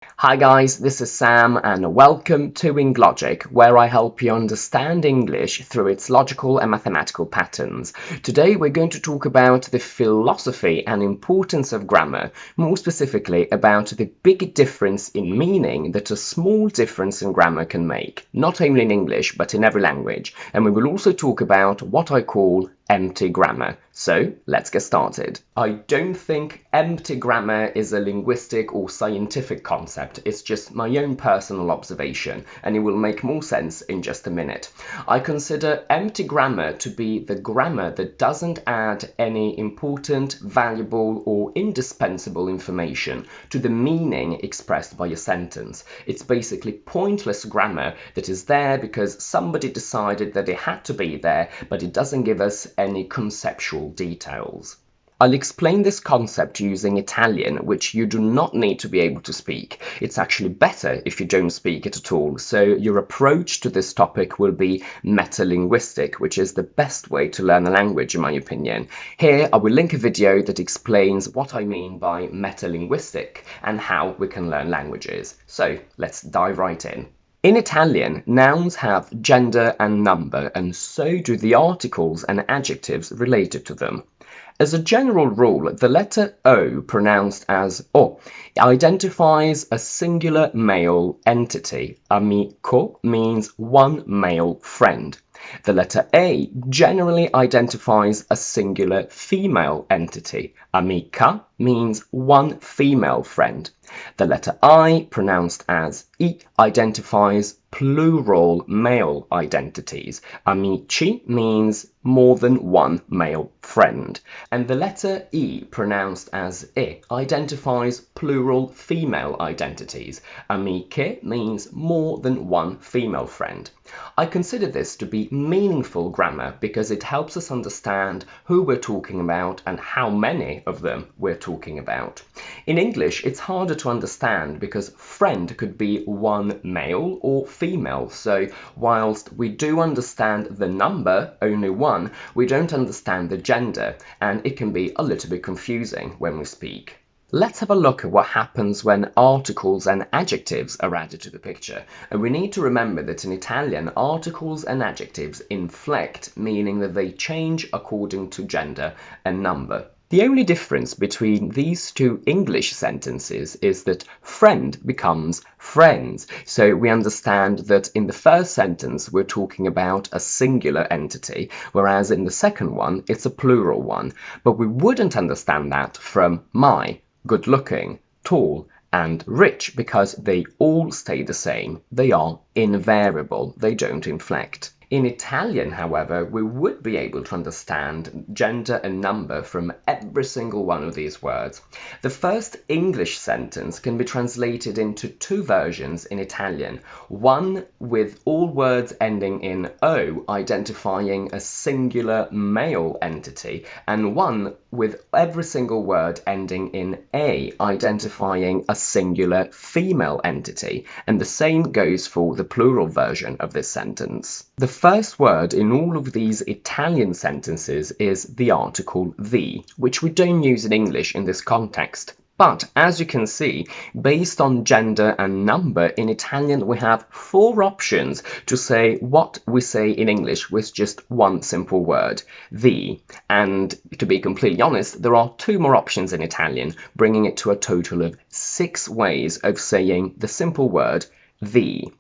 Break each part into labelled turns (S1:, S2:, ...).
S1: Hi guys, this is Sam and welcome to Logic, where I help you understand English through its logical and mathematical patterns. Today we're going to talk about the philosophy and importance of grammar, more specifically about the big difference in meaning that a small difference in grammar can make, not only in English but in every language. And we will also talk about what I call empty grammar. So let's get started. I don't think empty grammar is a linguistic or scientific concept. It's just my own personal observation, and it will make more sense in just a minute. I consider empty grammar to be the grammar that doesn't add any important, valuable, or indispensable information to the meaning expressed by a sentence. It's basically pointless grammar that is there because somebody decided that it had to be there, but it doesn't give us any conceptual details. I'll explain this concept using Italian, which you do not need to be able to speak. It's actually better if you don't speak it at all, so your approach to this topic will be metalinguistic, which is the best way to learn a language in my opinion. Here I will link a video that explains what I mean by metalinguistic and how we can learn languages. So let's dive right in. In Italian, nouns have gender and number, and so do the articles and adjectives related to them. As a general rule, the letter O, pronounced as O, identifies a singular male entity. Amico means one male friend. The letter A generally identifies a singular female entity. Amica means one female friend. The letter I, pronounced as I, identifies plural male identities. Amici means more than one male friend. And the letter E, pronounced as I, identifies plural female identities. Amiche means more than one female friend. I consider this to be meaningful grammar because it helps us understand who we're talking about and how many of them we're talking about. In English, it's harder to understand because friend could be one male or female, so whilst we do understand the number, only one, we don't understand the gender, and it can be a little bit confusing when we speak. Let's have a look at what happens when articles and adjectives are added to the picture. And we need to remember that in Italian, articles and adjectives inflect, meaning that they change according to gender and number. The only difference between these two English sentences is that friend becomes friends. So we understand that in the first sentence we're talking about a singular entity, whereas in the second one it's a plural one. But we wouldn't understand that from my, good looking, tall, and rich because they all stay the same. They are invariable, they don't inflect. In Italian, however, we would be able to understand gender and number from every single one of these words. The first English sentence can be translated into two versions in Italian. One with all words ending in O identifying a singular male entity, and one with every single word ending in A identifying a singular female entity. And the same goes for the plural version of this sentence. The first word in all of these Italian sentences is the article the, which we don't use in English in this context. But as you can see, based on gender and number, in Italian we have four options to say what we say in English with just one simple word, the. And to be completely honest, there are two more options in Italian, bringing it to a total of 6 ways of saying the simple word the.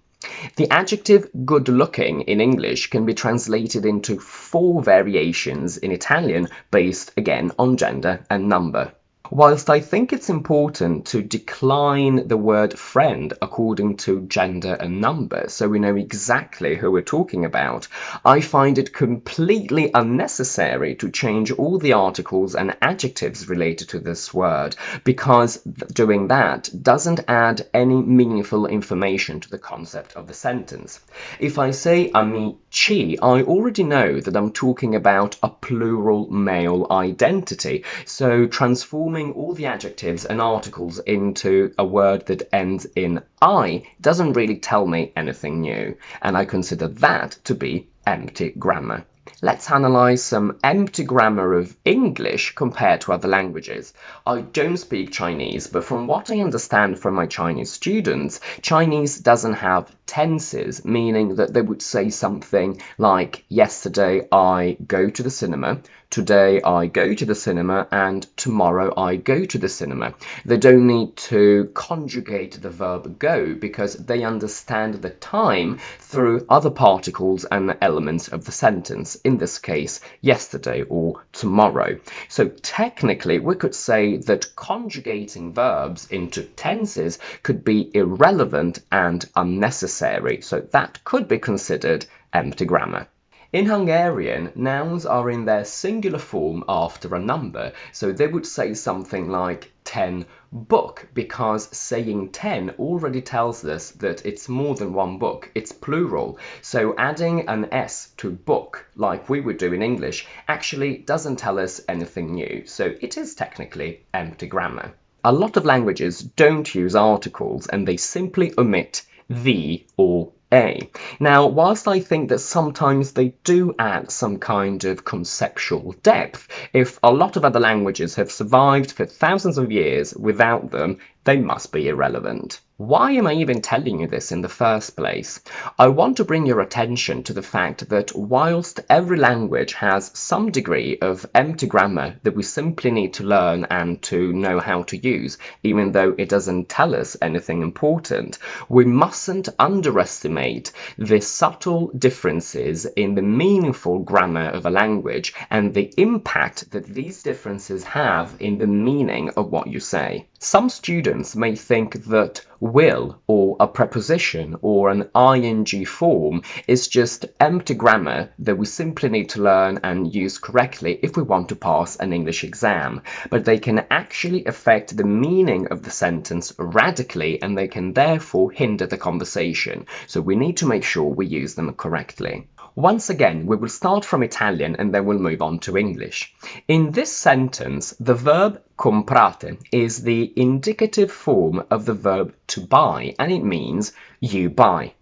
S1: The adjective good-looking in English can be translated into 4 variations in Italian based again on gender and number. Whilst I think it's important to decline the word friend according to gender and number so we know exactly who we're talking about, I find it completely unnecessary to change all the articles and adjectives related to this word because doing that doesn't add any meaningful information to the concept of the sentence. If I say amici, I already know that I'm talking about a plural male identity, so transforming all the adjectives and articles into a word that ends in I doesn't really tell me anything new, and I consider that to be empty grammar. Let's analyse some empty grammar of English compared to other languages. I don't speak Chinese, but from what I understand from my Chinese students, Chinese doesn't have tenses, meaning that they would say something like, yesterday I go to the cinema, today I go to the cinema, and tomorrow I go to the cinema. They don't need to conjugate the verb go because they understand the time through other particles and elements of the sentence, in this case, yesterday or tomorrow. So technically, we could say that conjugating verbs into tenses could be irrelevant and unnecessary, so that could be considered empty grammar. In Hungarian, nouns are in their singular form after a number, so they would say something like 10 book, because saying 10 already tells us that it's more than one book, it's plural. So adding an S to book, like we would do in English, actually doesn't tell us anything new, so it is technically empty grammar. A lot of languages don't use articles and they simply omit the or a. Now, whilst I think that sometimes they do add some kind of conceptual depth, if a lot of other languages have survived for thousands of years without them, they must be irrelevant. Why am I even telling you this in the first place? I want to bring your attention to the fact that whilst every language has some degree of empty grammar that we simply need to learn and to know how to use, even though it doesn't tell us anything important, we mustn't underestimate the subtle differences in the meaningful grammar of a language and the impact that these differences have in the meaning of what you say. Some students may think that will or a preposition or an ing form is just empty grammar that we simply need to learn and use correctly if we want to pass an English exam, but they can actually affect the meaning of the sentence radically and they can therefore hinder the conversation, so we need to make sure we use them correctly. Once again, we will start from Italian and then we'll move on to English. In this sentence, the verb comprate is the indicative form of the verb to buy, and it means you buy.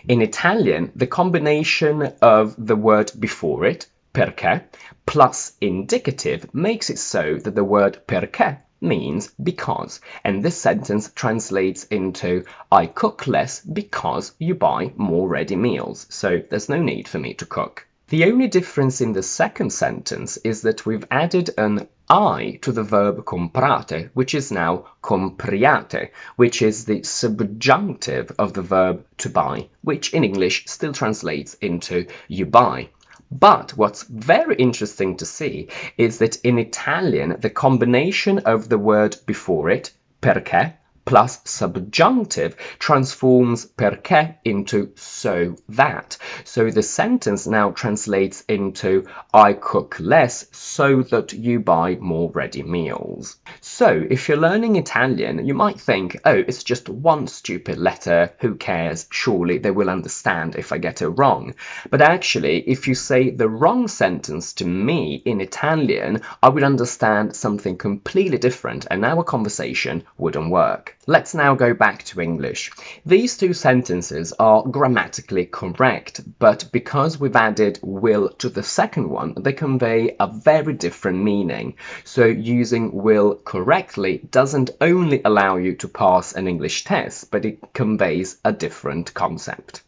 S1: In Italian, the combination of the word before it, perché, plus indicative makes it so that the word perché means because, and this sentence translates into I cook less because you buy more ready meals, so there's no need for me to cook. The only difference in the second sentence is that we've added an I to the verb comprate, which is now compriate, which is the subjunctive of the verb to buy, which in English still translates into you buy. But what's very interesting to see is that in Italian, the combination of the word before it, perché, plus subjunctive transforms perché into so that. So the sentence now translates into I cook less so that you buy more ready meals. So if you're learning Italian, you might think, oh, it's just one stupid letter, who cares, surely they will understand if I get it wrong. But actually, if you say the wrong sentence to me in Italian, I would understand something completely different and our conversation wouldn't work. Let's now go back to English. These two sentences are grammatically correct, but because we've added will to the second one, they convey a very different meaning. So using will correctly doesn't only allow you to pass an English test, but it conveys a different concept.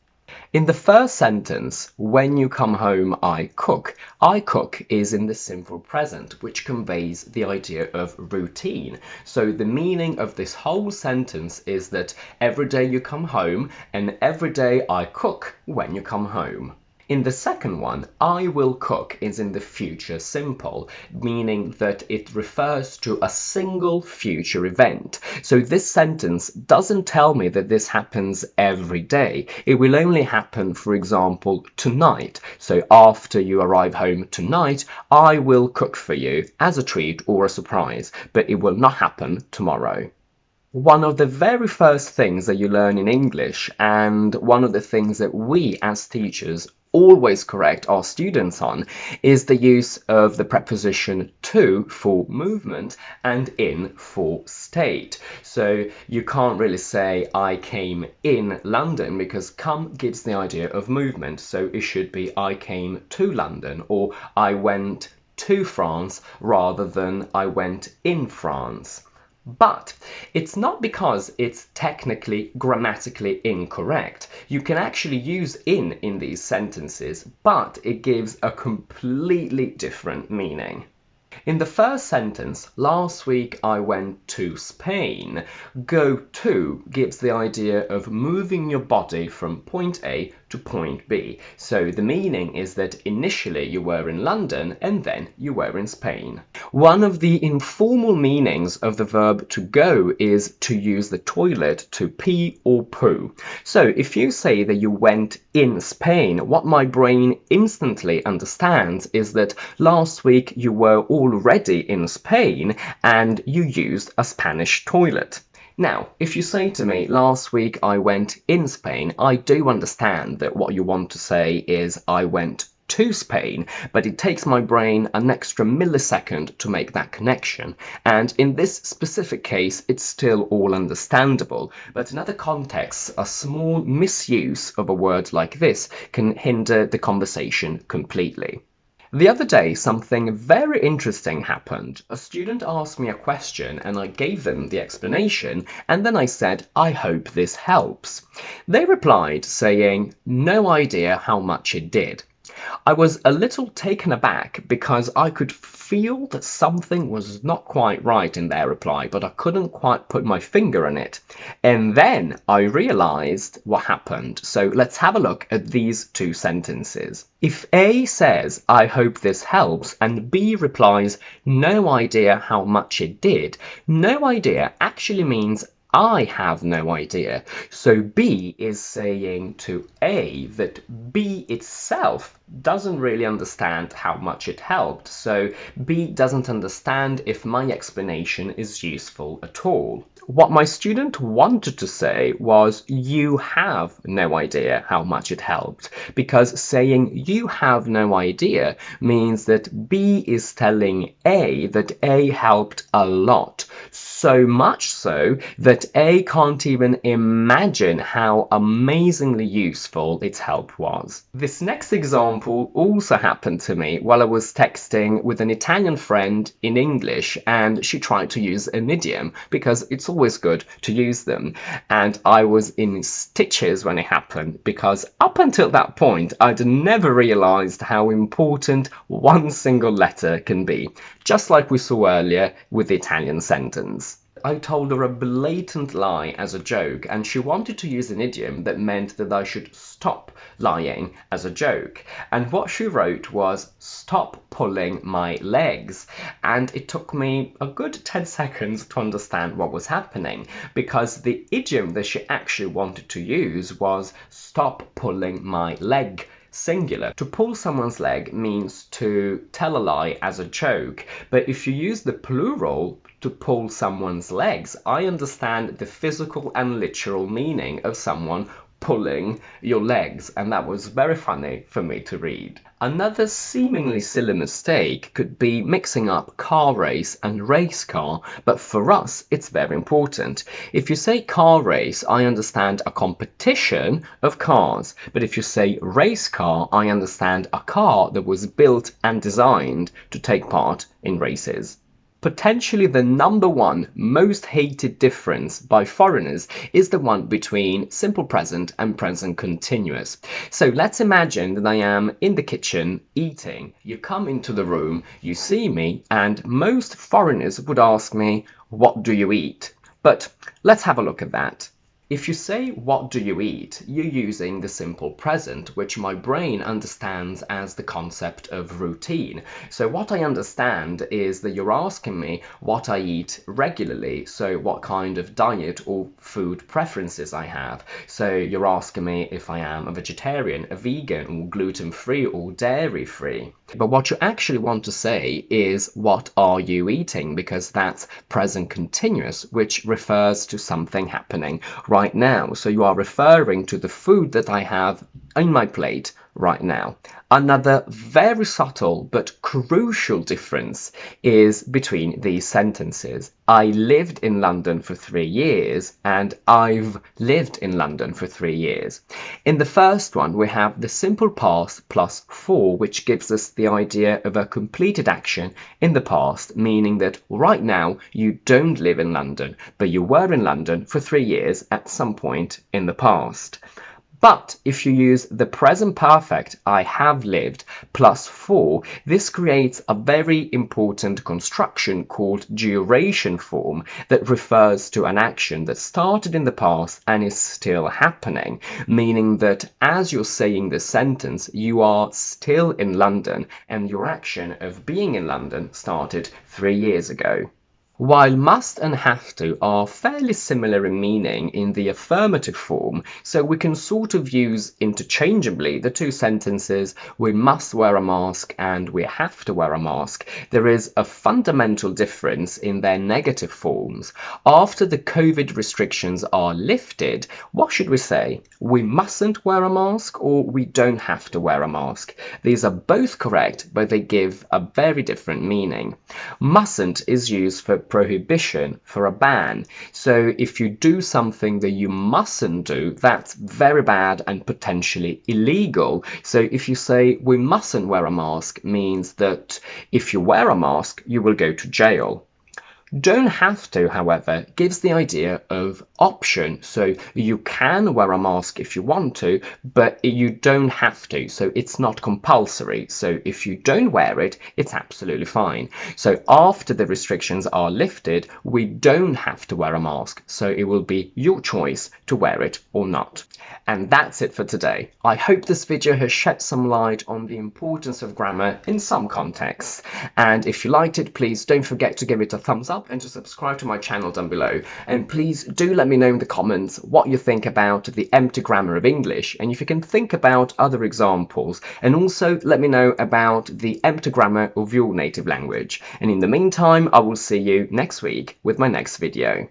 S1: In the first sentence, when you come home, I cook is in the simple present, which conveys the idea of routine. So the meaning of this whole sentence is that every day you come home and every day I cook when you come home. In the second one, I will cook is in the future simple, meaning that it refers to a single future event. So this sentence doesn't tell me that this happens every day. It will only happen, for example, tonight. So after you arrive home tonight, I will cook for you as a treat or a surprise, but it will not happen tomorrow. One of the very first things that you learn in English, and one of the things that we as teachers always correct our students on is the use of the preposition to for movement and in for state. So you can't really say I came in London because come gives the idea of movement. So it should be I came to London or I went to France rather than I went in France. But it's not because it's technically grammatically incorrect. You can actually use in these sentences, but it gives a completely different meaning. In the first sentence, last week I went to Spain. Go to gives the idea of moving your body from point A to point B. So the meaning is that initially you were in London and then you were in Spain. One of the informal meanings of the verb to go is to use the toilet to pee or poo. So if you say that you went in Spain, what my brain instantly understands is that last week you were already in Spain and you used a Spanish toilet. Now, if you say to me, last week I went in Spain, I do understand that what you want to say is I went to Spain, but it takes my brain an extra millisecond to make that connection. And in this specific case, it's still all understandable. But in other contexts, a small misuse of a word like this can hinder the conversation completely. The other day, something very interesting happened. A student asked me a question and I gave them the explanation, and then I said, I hope this helps. They replied saying, no idea how much it did. I was a little taken aback because I could feel that something was not quite right in their reply, but I couldn't quite put my finger on it. And then I realized what happened. So let's have a look at these two sentences. If A says, I hope this helps, and B replies, no idea how much it did, no idea actually means I have no idea. So B is saying to A that B itself doesn't really understand how much it helped. So B doesn't understand if my explanation is useful at all. What my student wanted to say was, you have no idea how much it helped, because saying you have no idea means that B is telling A that A helped a lot. So much so that A can't even imagine how amazingly useful its help was. This next example also happened to me while I was texting with an Italian friend in English, and she tried to use an idiom because it's always good to use them. And I was in stitches when it happened because up until that point I'd never realized how important one single letter can be, just like we saw earlier with the Italian sentence. I told her a blatant lie as a joke, and she wanted to use an idiom that meant that I should stop lying as a joke. And what she wrote was, stop pulling my legs. And it took me a good 10 seconds to understand what was happening, because the idiom that she actually wanted to use was, stop pulling my leg. Singular. To pull someone's leg means to tell a lie as a joke, but if you use the plural to pull someone's legs, I understand the physical and literal meaning of someone pulling your legs, and that was very funny for me to read. Another seemingly silly mistake could be mixing up car race and race car, but for us it's very important. If you say car race, I understand a competition of cars, but if you say race car, I understand a car that was built and designed to take part in races. Potentially the number one most hated difference by foreigners is the one between simple present and present continuous. So let's imagine that I am in the kitchen eating. You come into the room, you see me, and most foreigners would ask me, what do you eat? But let's have a look at that. If you say, what do you eat, you're using the simple present, which my brain understands as the concept of routine. So what I understand is that you're asking me what I eat regularly, so what kind of diet or food preferences I have. So you're asking me if I am a vegetarian, a vegan, or gluten-free or dairy-free. But what you actually want to say is, what are you eating? Because that's present continuous, which refers to something happening right now. So you are referring to the food that I have in my plate right now. Another very subtle but crucial difference is between these sentences. I lived in London for 3 years and I've lived in London for 3 years. In the first one, we have the simple past plus for, which gives us the idea of a completed action in the past, meaning that right now you don't live in London, but you were in London for 3 years at some point in the past. But if you use the present perfect, I have lived, plus for, this creates a very important construction called duration form that refers to an action that started in the past and is still happening, meaning that as you're saying the sentence, you are still in London and your action of being in London started 3 years ago. While must and have to are fairly similar in meaning in the affirmative form, so we can sort of use interchangeably the two sentences, we must wear a mask and we have to wear a mask, there is a fundamental difference in their negative forms. After the COVID restrictions are lifted, what should we say? We mustn't wear a mask or we don't have to wear a mask? These are both correct, but they give a very different meaning. Mustn't is used for prohibition, for a ban. So if you do something that you mustn't do, that's very bad and potentially illegal. So if you say we mustn't wear a mask, means that if you wear a mask, you will go to jail. Don't have to, however, gives the idea of option. So you can wear a mask if you want to, but you don't have to. So it's not compulsory. So if you don't wear it, it's absolutely fine. So after the restrictions are lifted, we don't have to wear a mask. So it will be your choice to wear it or not. And that's it for today. I hope this video has shed some light on the importance of grammar in some contexts. And if you liked it, please don't forget to give it a thumbs up and to subscribe to my channel down below. And please do let me know in the comments what you think about the empty grammar of English and if you can think about other examples, and also let me know about the empty grammar of your native language. And in the meantime, I will see you next week with my next video.